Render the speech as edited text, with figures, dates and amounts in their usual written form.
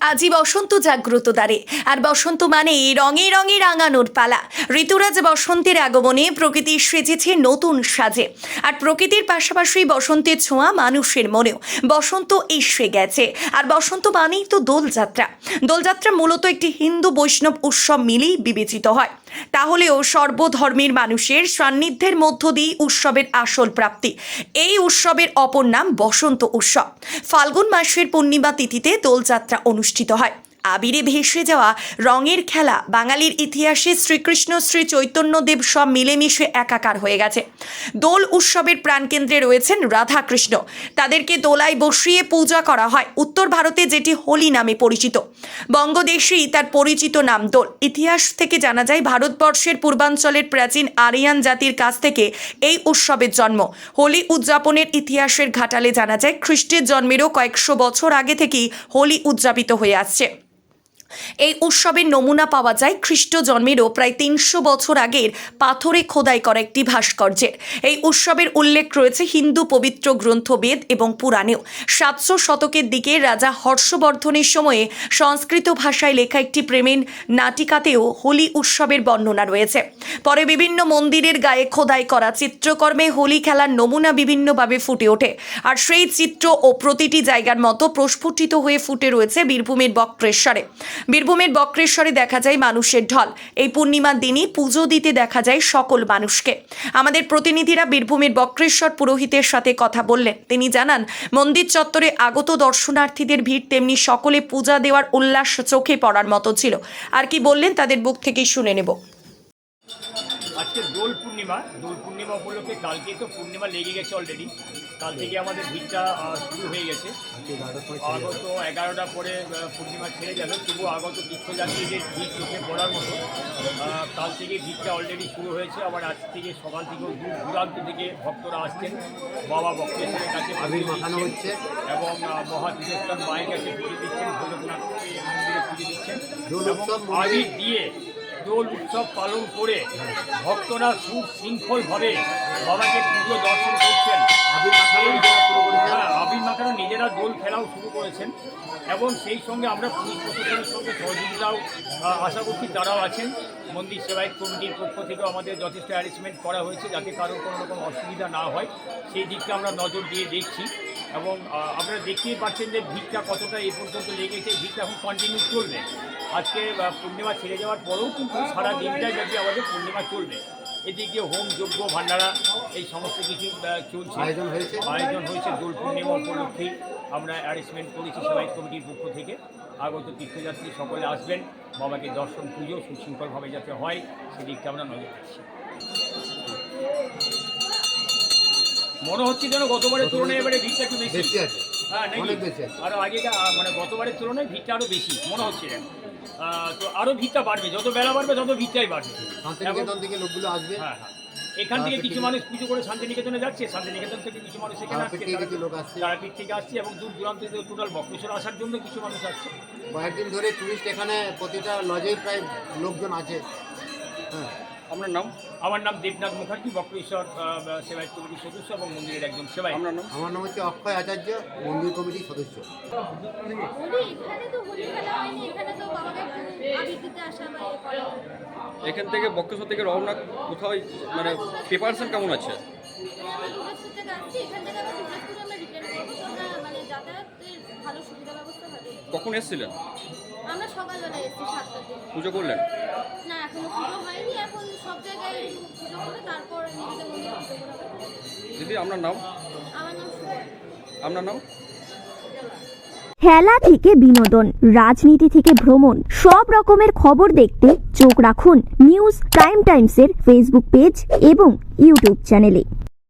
আজি বসন্ত জাগ্রত দ্বারে, আর বসন্ত মানে রঙে রঙে রাঙানোর পালা। ঋতুরাজ বসন্তের আগমনে প্রকৃতি সেজেছে নতুন সাজে, আর প্রকৃতির পাশাপাশি বসন্তের ছোঁয়া মানুষের মনেও। বসন্ত এসে গেছে, আর বসন্ত মানেই তো দোলযাত্রা। দোলযাত্রা মূলত একটি হিন্দু বৈষ্ণব উৎসব মিলেই বিবেচিত হয়। তাহলেও সর্বধর্মের মানুষের সান্নিধ্যের মধ্য দিয়ে উৎসবের আসল প্রাপ্তি। এই উৎসবের অপর নাম বসন্ত উৎসব। ফাল্গুন মাসের পূর্ণিমা তিথিতে দোলযাত্রা অনুষ্ঠিত হয়। আবিরে ভেসে যাওয়া রঙের খেলা বাঙালির ইতিহাসে শ্রীকৃষ্ণ শ্রী চৈতন্যদেব সব মিলেমিশে একাকার হয়ে গেছে। দোল উৎসবের প্রাণকেন্দ্রে রয়েছেন রাধাকৃষ্ণ। তাদেরকে দোলায় বসিয়ে পূজা করা হয়। উত্তর ভারতে যেটি হোলি নামে পরিচিত, বঙ্গদেশেই তার পরিচিত নাম দোল। ইতিহাস থেকে জানা যায় ভারতবর্ষের পূর্বাঞ্চলের প্রাচীন আরিয়ান জাতির কাছ থেকে এই উৎসবের জন্ম। হোলি উদযাপনের ইতিহাসের ঘাটালে জানা যায় খ্রিস্টের জন্মেরও কয়েকশো বছর আগে থেকেই হোলি উদযাপিত হয়ে আসছে। এই উৎসবের নমুনা পাওয়া যায় খ্রিস্ট জন্মেরও প্রায় 300 বছর আগের পাথরে খোদাই করা একটি ভাস্কর্যের। এই উৎসবের উল্লেখ রয়েছে হিন্দু পবিত্র গ্রন্থ বেদ এবং পুরাণেও। 700 শতকের দিকে রাজা হর্ষবর্ধনের সময়ে সংস্কৃত ভাষায় লেখা একটি প্রেমের নাটিকাতেও হোলি উৎসবের বর্ণনা রয়েছে। পরে বিভিন্ন মন্দিরের গায়ে খোদাই করা চিত্রকর্মে হোলি খেলার নমুনা বিভিন্নভাবে ফুটে ওঠে, আর সেই চিত্র ও প্রতিটি জায়গার মতো প্রস্ফুটিত হয়ে ফুটে রয়েছে বীরভূমের বক্রেশ্বরে। বীরভূমের বক্রেশ্বরে দেখা যায় মানুষের ঢল। এই পূর্ণিমার দিনই পুজো দিতে দেখা যায় সকল মানুষকে। আমাদের প্রতিনিধিরা বীরভূমের বক্রেশ্বর পুরোহিতের সাথে কথা বললেন। তিনি জানান, মন্দির চত্বরে আগত দর্শনার্থীদের ভিড়, তেমনি সকলে পূজা দেওয়ার উল্লাস চোখে পড়ার মতো ছিল। আর কি বললেন তাদের মুখ থেকেই শুনে নেব। আজকে দোল পূর্ণিমা উপলক্ষে কালকে তো পূর্ণিমা লেগে গেছে অলরেডি। কাল থেকে আমাদের ভিড়টা শুরু হয়ে গেছে। আগত 11টা পরে পূর্ণিমা ছেড়ে যাবে, তবু আগত তীর্থযাত্রীদের ভিড় চোখে পড়ার মতো। কাল থেকে ভিড়টা অলরেডি শুরু হয়েছে। আবার আজ থেকে সকাল থেকেও দূর দূরান্ত থেকে ভক্তরা আসছেন বাবা বক্রেশ্বরের কাছে আবির মাখানো হচ্ছে এবং মহাতীর্থস্থান মায়ের কাছে পুজো দিচ্ছেন, ভৈরবনাথ মন্দিরে পুজো দিচ্ছেন এবং আবির দিয়ে দোল উৎসব পালন করে ভক্তরা সুশৃঙ্খলভাবে বাবাকে পুজো দর্শন করছেন। আবির মাখানো নিজেরা দোল খেলাও শুরু করেছেন এবং সেই সঙ্গে আমরা পুলিশ প্রশাসনের সঙ্গে সহযোগিতাও আশা করছি তারাও আছেন। মন্দির সেবায়ত কমিটির পক্ষ থেকেও আমাদের যথেষ্ট অ্যারেঞ্জমেন্ট করা হয়েছে যাতে কারোর কোনো রকম অসুবিধা না হয়, সেই দিকটা আমরা নজর দিয়ে দেখছি। এবং আপনারা দেখতেই পাচ্ছেন যে ভিড়টা কতটা এই পর্যন্ত লেগেছে। ভিড়টা এখন কন্টিনিউ চলবে। আজকে পূর্ণিমা ছেড়ে যাওয়ার পরেও কিন্তু সারা দিনটাই যদি আমাদের পূর্ণিমা চলবে। এদিকে হোম যজ্ঞ ভান্ডারা এই সমস্ত কিছু চলছে, আয়োজন হয়েছে। দোল পূর্ণিমা উপলক্ষেই আমরা অ্যারেঞ্জমেন্ট করেছি সেবায়ত কমিটির পক্ষ থেকে। আগত তীর্থযাত্রী সকলে আসবেন, বাবাকে দর্শন পুজো সুশৃঙ্খলভাবে যাতে হয় সেদিকটা আমরা নজর রাখছি। মনে হচ্ছে যেন গতবারের তুলনায় এবারে ভিড়টা একটু বেশি আছে। হ্যাঁ, আরও আগেটা মানে গতবারের তুলনায় ভিড়টা আরও বেশি মনে হচ্ছে। তো আরও ভিড়টা বাড়বে, যত বেলা বাড়বে তত ভিড়টাই বাড়বে। লোকগুলো আসবে। হ্যাঁ, এখান থেকে কিছু মানুষ পুজো করে শান্তিনিকেতনে যাচ্ছে, শান্তিনিকেতন থেকে কিছু মানুষ এখানে আসছে, তারাপীঠ থেকে আসছে এবং দূর দূরান্ত থেকে টোটাল বক্রেশ্বর আসার জন্য কিছু মানুষ আসছে। কয়েকদিন ধরে টুরিস্ট এখানে প্রতিটা লজেই প্রায় লোকজন আছে। হ্যাঁ, আপনার নাম? আমার নাম দেবনাথ মুখার্জি, বক্রেশ্বর সেবায়ত কমিটির সদস্য এবং মন্দিরের একজন সেবাই। আমার নাম হচ্ছে অক্ষয় আচার্য, মন্দির কমিটির সদস্য। এখান থেকে বক্রেশ্বর থেকে রওনা কোথাও মানে প্রিপারেশন কেমন আছে? কখন এসেছিলেন? আমরা সকালবেলা এসেছি 7টার দিকে। পুজো করলেন? না, এখনো পুজো হয়নি। এখন সব জায়গায় পুজো করে তারপর নিজেদের মন্দিরে পুজো করা হবে। দিদি আপনার নাম? আমার নাম আপনার নাম? খেলা থেকে বিনোদন, রাজনীতি থেকে ভ্রমণ, সব রকমের খবর দেখতে চোখ রাখুন নিউজ প্রাইম টাইমসের ফেসবুক পেজ এবং ইউটিউব চ্যানেলে।